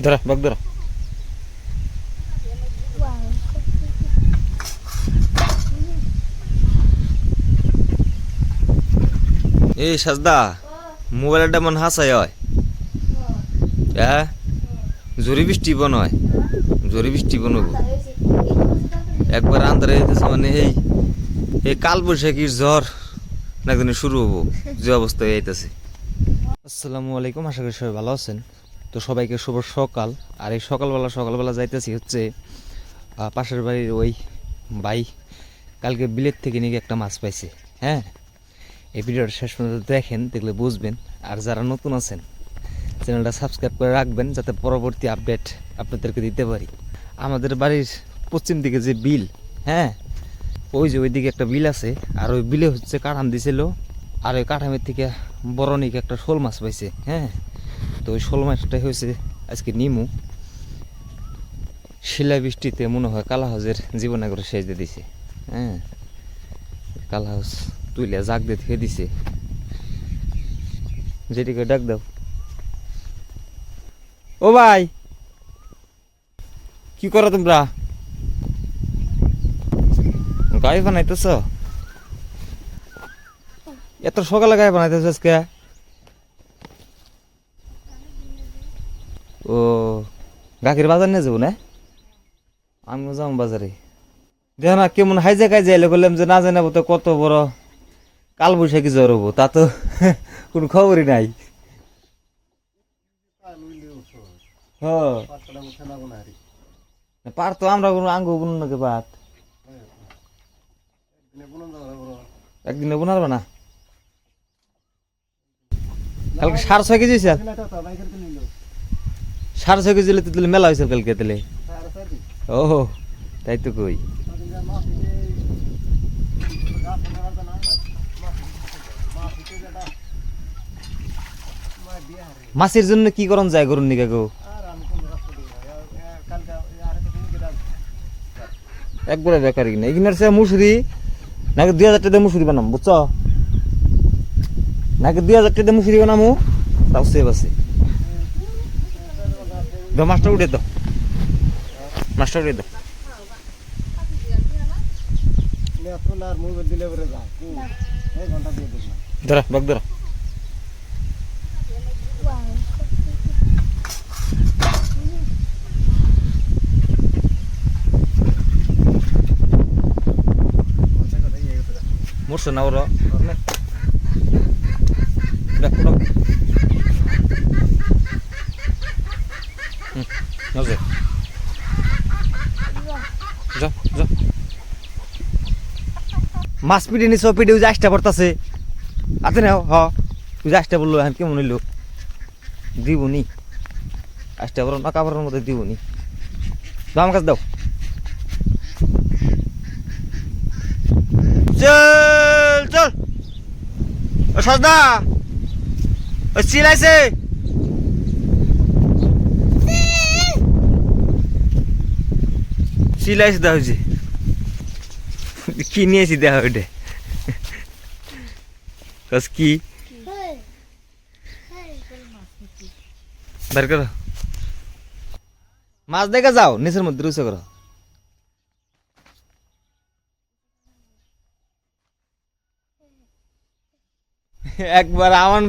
ধরা বাগ ধরা। এই সাজদা মোবাইলটা মন হাসাই হয় হ্যাঁ জোরে বৃষ্টি বনয় জোরে বৃষ্টি বনব একবার আন্দারে যেতেছে মানে এই কাল বৈশাখীর ঝড় না জানি শুরু হবো যে অবস্থায় আইতেছে। আসসালামু আলাইকুম, আশা করি সবাই ভালো আছেন। তো সবাইকে শুভ সকাল। আর এই সকালবেলা যাইতেছি হচ্ছে পাশের বাড়ির ওই ভাই কালকে বিলেত থেকে নাকি একটা মাছ পাইছে। হ্যাঁ, এই ভিডিওটা শেষ পর্যন্ত দেখেন, দেখলে বুঝবেন। আর যারা নতুন আছেন চ্যানেলটা সাবস্ক্রাইব করে রাখবেন যাতে পরবর্তী আপডেট আপনাদেরকে দিতে পারি। আমাদের বাড়ির পশ্চিম দিকে যে বিল, হ্যাঁ ওই যে ওইদিকে একটা বিল আছে, আর ওই বিলে হচ্ছে কাঠাম দিছিল, আর ওই কাঠামের থেকে বড় নিকে একটা শোল মাছ পাইছে। হ্যাঁ, তো ওই শোল মাছটাই হয়েছে আজকে নিমু। শিলা বৃষ্টিতে মনে হয় কালা হাউসের জীবনে করে সেচ দিয়ে দিছে। হ্যাঁ, কালা হাউস তুইলে জাগ দিয়ে থেকে দিছে। যেটিকে ডাক দাও। ও ভাই, কি করো তোমরা? গায়ে বানাইতেছ? এত সকালে গায়ে বানাইতেছ আজকে? ও, গাখির বাজার নিয়ে যাবো না? আমিও যাবো বাজারে। দেখ না কেমন হাইজে খাইজে এলে বললাম যে না জানাবো তো কত বড় কাল বৈশাখী জ্বর হবো, তা তো কোনো খবরই নাই। পার তো আমরা কোনো আঙ্গ বুন নাকি পাত একদিনে বোনা যাবে না। কালকে 6.5 কেজি 6.5 কেজি তুলে মেলা হয়েছে কালকে তেলে। ও তাই তো কই। মাছের জন্য কি করন যায় গরুর নিকা গো? একবারে বেকার কিনা এখানে সে মুসুরি নাকি 2000 টাকা মুসুরি বানাম, বুঝছ? নাকি 2000 টাকা মুসুরি বানামু, তাও সেভ আছে। মাছটা উঠে দাও, মাছটা উঠে দাও। ধরা বাগ ধরা। মরছে না ওরা মাছ পিটে নিছ, পিটে ওই যে আইসটা পড়তাছে আতে নাও। হ ওই যে আইসটা বললো এখন কেমন হইলো, দিবনি আইসটা বড় না কাপড়ের মধ্যে দিবনি। দাও আমার কাছে দাও। চল চল ও সজদা, ও চিলাইছে চিলাইছে দেওয়া হয়েছে। কি নিয়েছি দেওয়া ওইটা কি বের করো, মাছ দেখে যাও নিচের মধ্যে রুচে করো। একবার আমান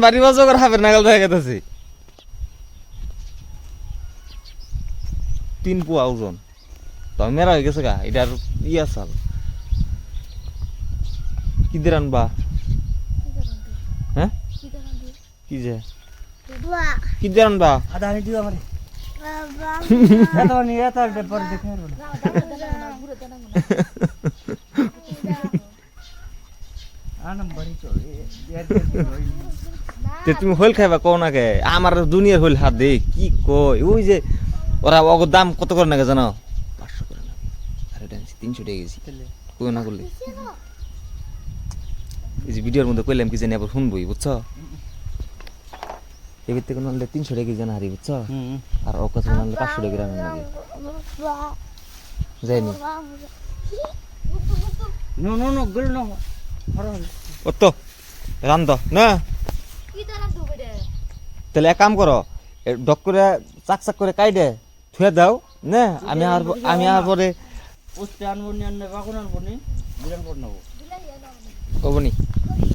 বাড়ি বাজো করে হাফের নাগাল দেখা গেছে 3 পোয়া ওজন। তো মেরা হয়ে গেছে গা, এটার ইয়া চাল কি দিয়ে রানবা? হ্যাঁ কি যে কি দিয়ে রানবা? তুমি হইল খাইবা কও না কে? আমার দুনিয়ার হইল হাত দে কি কই। ওই যে ওরা অগর দাম কত করে নাকি জানো? 500 করে না, 300 টাকা গেছি কই না করলে। এই যে ভিডিওর মধ্যে কইলাম কি জানি আবার শুনবই, বুঝছো? এবার থেকে নাহলে 300 টাকা কেজি জানা হারি, বুঝছো? আর ও কথা নাহলে 500 টাকা গ্রাম লাগে যায়নি। নো নো নো গল নো ও তো রান্দ না, তাহলে এক কাম করো, ডক করে চাক চাক করে কাইডে থুয়ে দাও না আমি আর পরে পোস্টে আনবো নি আনবে কখন আনবো নি বিরান করে নেবো কবনি